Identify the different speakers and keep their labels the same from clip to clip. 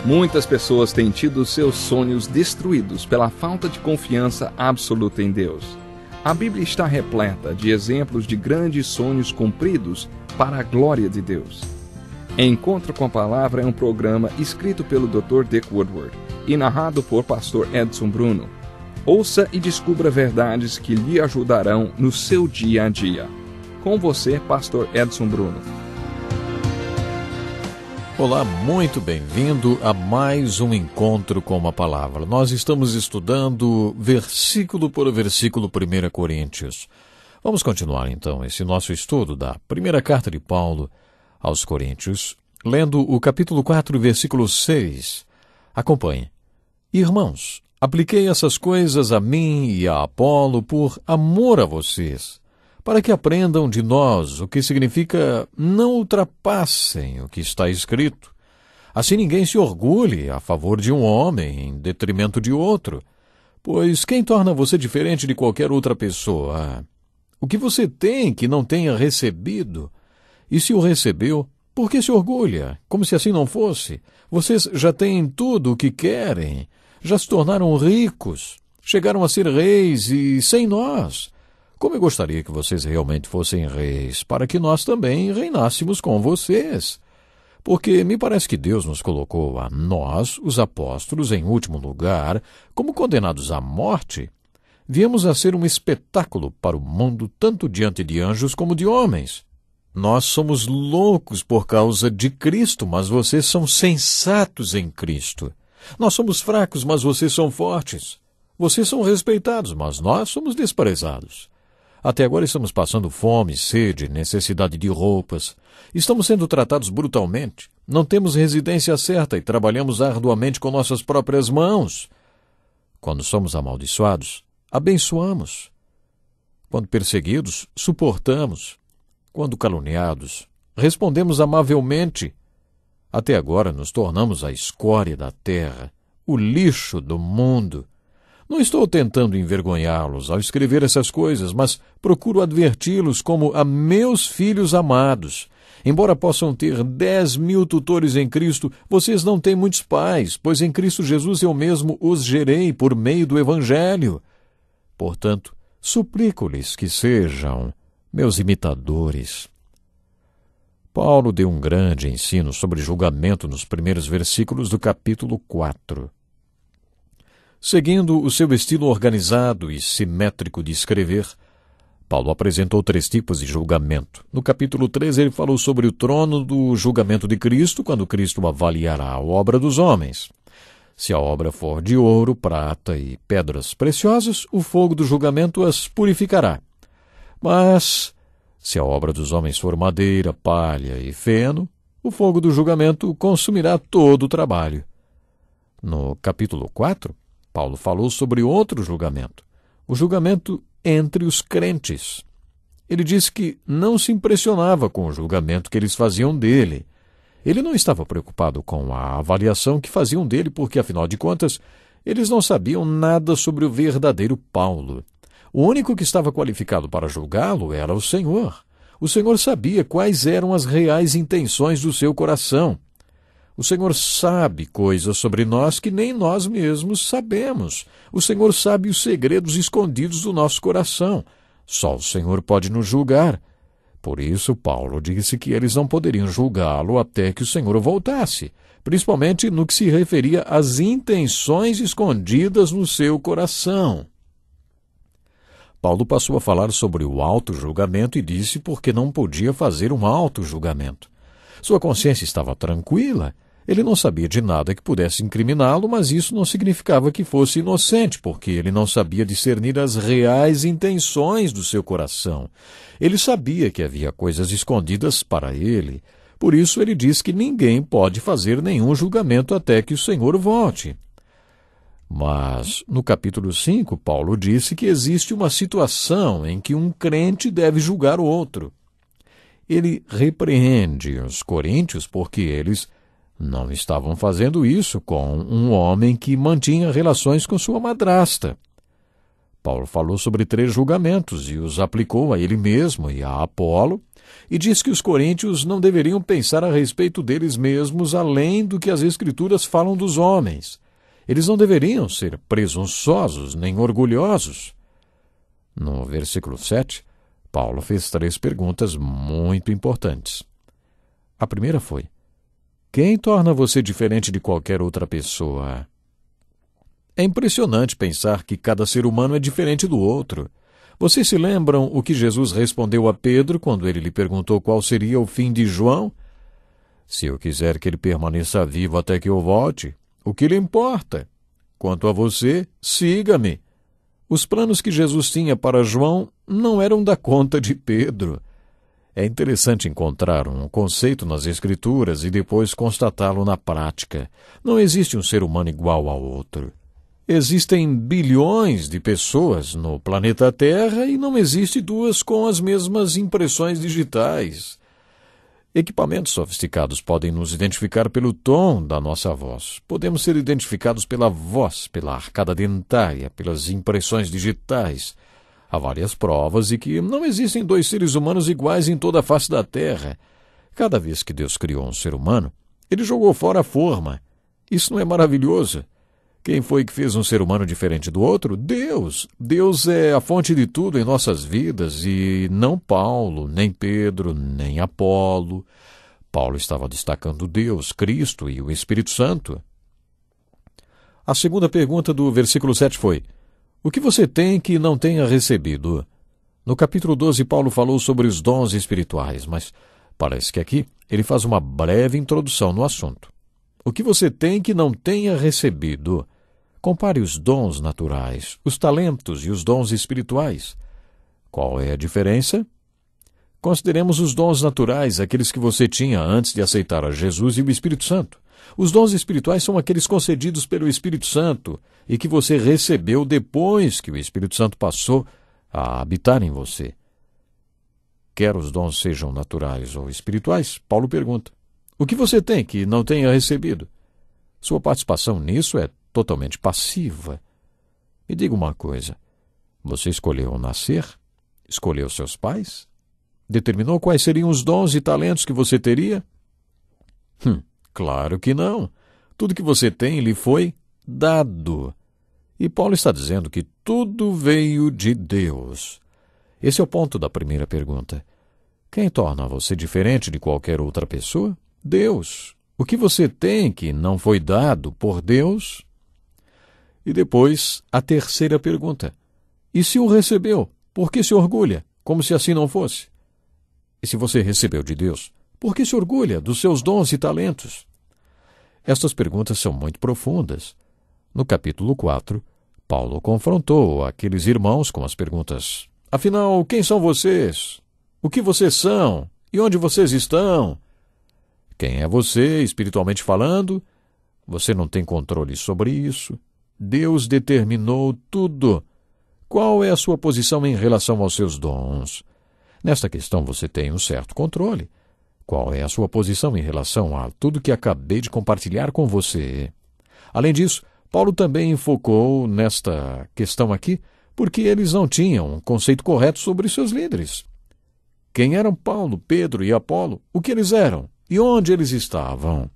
Speaker 1: Muitas pessoas têm tido seus sonhos destruídos pela falta de confiança absoluta em Deus. A Bíblia está repleta de exemplos de grandes sonhos cumpridos para a glória de Deus. Encontro com a Palavra é um programa escrito pelo Dr. Dick Woodward e narrado por Pastor Edson Bruno. Ouça e descubra verdades que lhe ajudarão no seu dia a dia. Com você, Pastor Edson Bruno.
Speaker 2: Olá, muito bem-vindo a mais um Encontro com a Palavra. Nós estamos estudando versículo por versículo 1 Coríntios. Vamos continuar então esse nosso estudo da primeira carta de Paulo aos Coríntios, lendo o capítulo 4, versículo 6. Acompanhe. Irmãos, apliquei essas coisas a mim e a Apolo por amor a vocês, para que aprendam de nós o que significa não ultrapassem o que está escrito. Assim ninguém se orgulhe a favor de um homem em detrimento de outro, pois quem torna você diferente de qualquer outra pessoa? O que você tem que não tenha recebido? E se o recebeu, por que se orgulha? Como se assim não fosse. Vocês já têm tudo o que querem, já se tornaram ricos, chegaram a ser reis e sem nós. Como eu gostaria que vocês realmente fossem reis, para que nós também reinássemos com vocês. Porque me parece que Deus nos colocou a nós, os apóstolos, em último lugar, como condenados à morte. Viemos a ser um espetáculo para o mundo, tanto diante de anjos como de homens. Nós somos loucos por causa de Cristo, mas vocês são sensatos em Cristo. Nós somos fracos, mas vocês são fortes. Vocês são respeitados, mas nós somos desprezados. Até agora estamos passando fome, sede, necessidade de roupas. Estamos sendo tratados brutalmente. Não temos residência certa e trabalhamos arduamente com nossas próprias mãos. Quando somos amaldiçoados, abençoamos. Quando perseguidos, suportamos. Quando caluniados, respondemos amavelmente. Até agora nos tornamos a escória da terra, o lixo do mundo. Não estou tentando envergonhá-los ao escrever essas coisas, mas procuro adverti-los como a meus filhos amados. Embora possam ter 10.000 tutores em Cristo, vocês não têm muitos pais, pois em Cristo Jesus eu mesmo os gerei por meio do Evangelho. Portanto, suplico-lhes que sejam meus imitadores. Paulo deu um grande ensino sobre julgamento nos primeiros versículos do capítulo 4. Seguindo o seu estilo organizado e simétrico de escrever, Paulo apresentou 3 tipos de julgamento. No capítulo 3, ele falou sobre o trono do julgamento de Cristo, quando Cristo avaliará a obra dos homens. Se a obra for de ouro, prata e pedras preciosas, o fogo do julgamento as purificará. Mas, se a obra dos homens for madeira, palha e feno, o fogo do julgamento consumirá todo o trabalho. No capítulo 4, Paulo falou sobre outro julgamento, o julgamento entre os crentes. Ele disse que não se impressionava com o julgamento que eles faziam dele. Ele não estava preocupado com a avaliação que faziam dele, porque, afinal de contas, eles não sabiam nada sobre o verdadeiro Paulo. O único que estava qualificado para julgá-lo era o Senhor. O Senhor sabia quais eram as reais intenções do seu coração. O Senhor sabe coisas sobre nós que nem nós mesmos sabemos. O Senhor sabe os segredos escondidos do nosso coração. Só o Senhor pode nos julgar. Por isso, Paulo disse que eles não poderiam julgá-lo até que o Senhor voltasse, principalmente no que se referia às intenções escondidas no seu coração. Paulo passou a falar sobre o auto-julgamento e disse porque não podia fazer um auto-julgamento. Sua consciência estava tranquila. Ele não sabia de nada que pudesse incriminá-lo, mas isso não significava que fosse inocente, porque ele não sabia discernir as reais intenções do seu coração. Ele sabia que havia coisas escondidas para ele. Por isso ele diz que ninguém pode fazer nenhum julgamento até que o Senhor volte. Mas, no capítulo 5, Paulo disse que existe uma situação em que um crente deve julgar o outro. Ele repreende os coríntios porque eles não estavam fazendo isso com um homem que mantinha relações com sua madrasta. Paulo falou sobre 3 julgamentos e os aplicou a ele mesmo e a Apolo, e diz que os coríntios não deveriam pensar a respeito deles mesmos além do que as Escrituras falam dos homens. Eles não deveriam ser presunçosos nem orgulhosos. No versículo 7, Paulo fez 3 perguntas muito importantes. A primeira foi: quem torna você diferente de qualquer outra pessoa? É impressionante pensar que cada ser humano é diferente do outro. Vocês se lembram o que Jesus respondeu a Pedro quando ele lhe perguntou qual seria o fim de João? Se eu quiser que ele permaneça vivo até que eu volte, o que lhe importa? Quanto a você, siga-me. Os planos que Jesus tinha para João não eram da conta de Pedro. É interessante encontrar um conceito nas Escrituras e depois constatá-lo na prática. Não existe um ser humano igual ao outro. Existem bilhões de pessoas no planeta Terra e não existe 2 com as mesmas impressões digitais. Equipamentos sofisticados podem nos identificar pelo tom da nossa voz. Podemos ser identificados pela voz, pela arcada dentária, pelas impressões digitais. Há várias provas de que não existem 2 seres humanos iguais em toda a face da Terra. Cada vez que Deus criou um ser humano, ele jogou fora a forma. Isso não é maravilhoso? Quem foi que fez um ser humano diferente do outro? Deus. Deus é a fonte de tudo em nossas vidas e não Paulo, nem Pedro, nem Apolo. Paulo estava destacando Deus, Cristo e o Espírito Santo. A segunda pergunta do versículo 7 foi: o que você tem que não tenha recebido? No capítulo 12, Paulo falou sobre os dons espirituais, mas parece que aqui ele faz uma breve introdução no assunto. O que você tem que não tenha recebido? Compare os dons naturais, os talentos e os dons espirituais. Qual é a diferença? Consideremos os dons naturais, aqueles que você tinha antes de aceitar a Jesus e o Espírito Santo. Os dons espirituais são aqueles concedidos pelo Espírito Santo e que você recebeu depois que o Espírito Santo passou a habitar em você. Quer os dons sejam naturais ou espirituais, Paulo pergunta: o que você tem que não tenha recebido? Sua participação nisso é totalmente passiva. Me diga uma coisa: você escolheu nascer? Escolheu seus pais? Determinou quais seriam os dons e talentos que você teria? Claro que não. Tudo que você tem lhe foi dado. E Paulo está dizendo que tudo veio de Deus. Esse é o ponto da primeira pergunta. Quem torna você diferente de qualquer outra pessoa? Deus. O que você tem que não foi dado por Deus? E depois, a terceira pergunta. E se o recebeu, por que se orgulha, como se assim não fosse? E se você recebeu de Deus, por que se orgulha dos seus dons e talentos? Estas perguntas são muito profundas. No capítulo 4, Paulo confrontou aqueles irmãos com as perguntas: afinal, quem são vocês? O que vocês são? E onde vocês estão? Quem é você, espiritualmente falando? Você não tem controle sobre isso. Deus determinou tudo. Qual é a sua posição em relação aos seus dons? Nesta questão você tem um certo controle. Qual é a sua posição em relação a tudo que acabei de compartilhar com você? Além disso, Paulo também focou nesta questão aqui porque eles não tinham um conceito correto sobre seus líderes. Quem eram Paulo, Pedro e Apolo? O que eles eram? E onde eles estavam?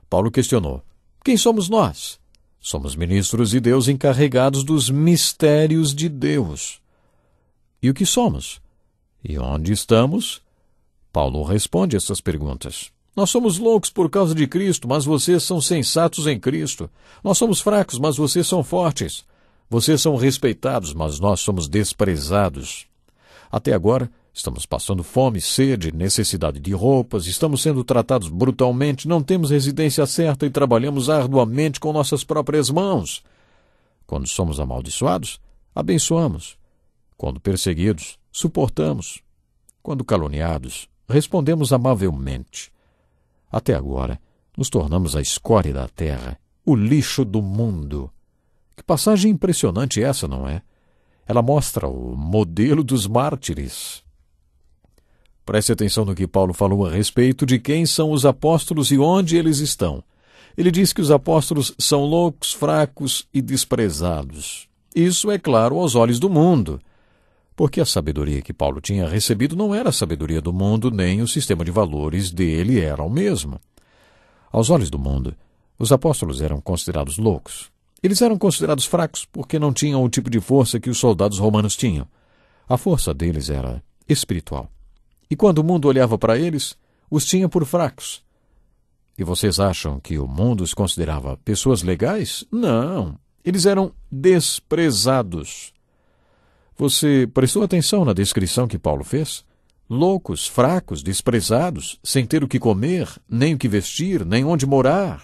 Speaker 2: Paulo questionou: quem somos nós? Somos ministros de Deus encarregados dos mistérios de Deus. E o que somos? E onde estamos? Paulo responde essas perguntas. Nós somos loucos por causa de Cristo, mas vocês são sensatos em Cristo. Nós somos fracos, mas vocês são fortes. Vocês são respeitados, mas nós somos desprezados. Até agora, estamos passando fome, sede, necessidade de roupas, estamos sendo tratados brutalmente, não temos residência certa e trabalhamos arduamente com nossas próprias mãos. Quando somos amaldiçoados, abençoamos. Quando perseguidos, suportamos. Quando caluniados, respondemos amavelmente. Até agora, nos tornamos a escória da terra, o lixo do mundo. Que passagem impressionante essa, não é? Ela mostra o modelo dos mártires. Preste atenção no que Paulo falou a respeito de quem são os apóstolos e onde eles estão. Ele diz que os apóstolos são loucos, fracos e desprezados. Isso é claro aos olhos do mundo, porque a sabedoria que Paulo tinha recebido não era a sabedoria do mundo, nem o sistema de valores dele era o mesmo. Aos olhos do mundo, os apóstolos eram considerados loucos. Eles eram considerados fracos porque não tinham o tipo de força que os soldados romanos tinham. A força deles era espiritual. E quando o mundo olhava para eles, os tinha por fracos. E vocês acham que o mundo os considerava pessoas legais? Não. Eles eram desprezados. Você prestou atenção na descrição que Paulo fez? Loucos, fracos, desprezados, sem ter o que comer, nem o que vestir, nem onde morar.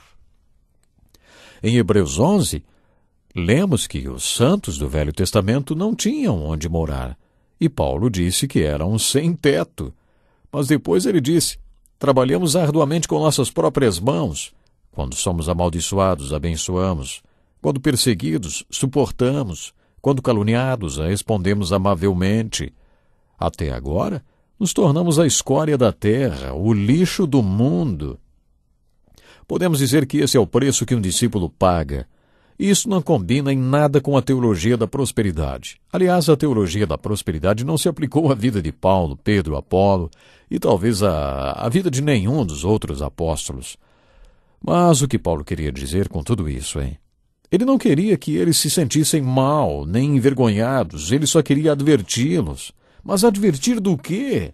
Speaker 2: Em Hebreus 11, lemos que os santos do Velho Testamento não tinham onde morar, e Paulo disse que eram sem teto. Mas depois ele disse, trabalhamos arduamente com nossas próprias mãos. Quando somos amaldiçoados, abençoamos. Quando perseguidos, suportamos. Quando caluniados, respondemos amavelmente. Até agora, nos tornamos a escória da terra, o lixo do mundo. Podemos dizer que esse é o preço que um discípulo paga. Isso não combina em nada com a teologia da prosperidade. Aliás, a teologia da prosperidade não se aplicou à vida de Paulo, Pedro, Apolo e talvez à vida de nenhum dos outros apóstolos. Mas o que Paulo queria dizer com tudo isso, hein? Ele não queria que eles se sentissem mal, nem envergonhados, ele só queria adverti-los. Mas advertir do quê?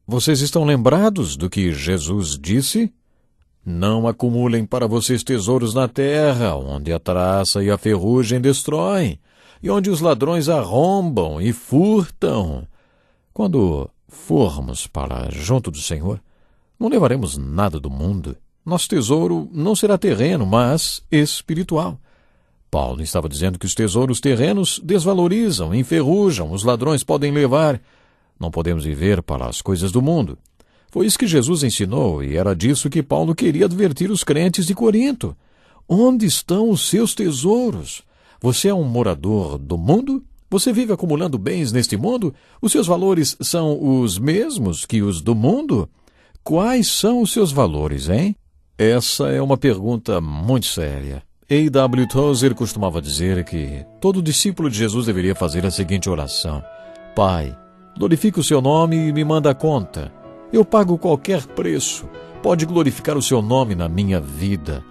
Speaker 2: Vocês estão lembrados do que Jesus disse? Não acumulem para vocês tesouros na terra, onde a traça e a ferrugem destroem, e onde os ladrões arrombam e furtam. Quando formos para junto do Senhor, não levaremos nada do mundo. Nosso tesouro não será terreno, mas espiritual. Paulo estava dizendo que os tesouros terrenos desvalorizam, enferrujam, os ladrões podem levar. Não podemos viver para as coisas do mundo. Foi isso que Jesus ensinou, e era disso que Paulo queria advertir os crentes de Corinto. Onde estão os seus tesouros? Você é um morador do mundo? Você vive acumulando bens neste mundo? Os seus valores são os mesmos que os do mundo? Quais são os seus valores, hein? Essa é uma pergunta muito séria. A.W. Tozer costumava dizer que todo discípulo de Jesus deveria fazer a seguinte oração. Pai, glorifique o seu nome e me manda a conta. Eu pago qualquer preço. Pode glorificar o seu nome na minha vida.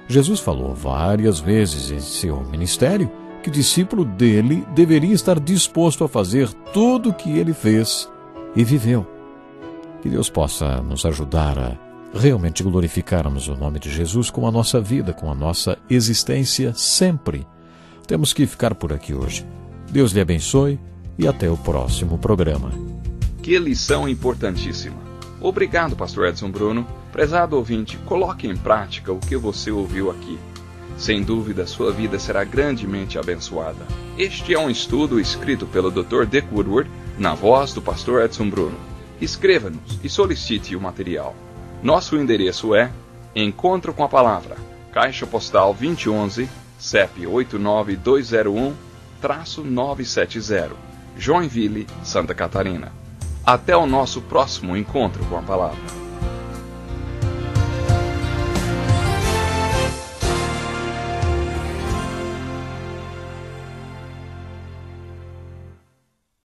Speaker 2: Jesus falou várias vezes em seu ministério que o discípulo dele deveria estar disposto a fazer tudo o que ele fez e viveu. Que Deus possa nos ajudar a realmente glorificarmos o nome de Jesus com a nossa vida, com a nossa existência sempre. Temos que ficar por aqui hoje. Deus lhe abençoe e até o próximo programa.
Speaker 1: Que lição importantíssima. Obrigado, pastor Edson Bruno. Prezado ouvinte, coloque em prática o que você ouviu aqui. Sem dúvida, sua vida será grandemente abençoada. Este é um estudo escrito pelo Dr. Dick Woodward, na voz do pastor Edson Bruno. Escreva-nos e solicite o material. Nosso endereço é Encontro com a Palavra, Caixa Postal 2011, CEP 89201-970, Joinville, Santa Catarina. Até o nosso próximo Encontro com a Palavra.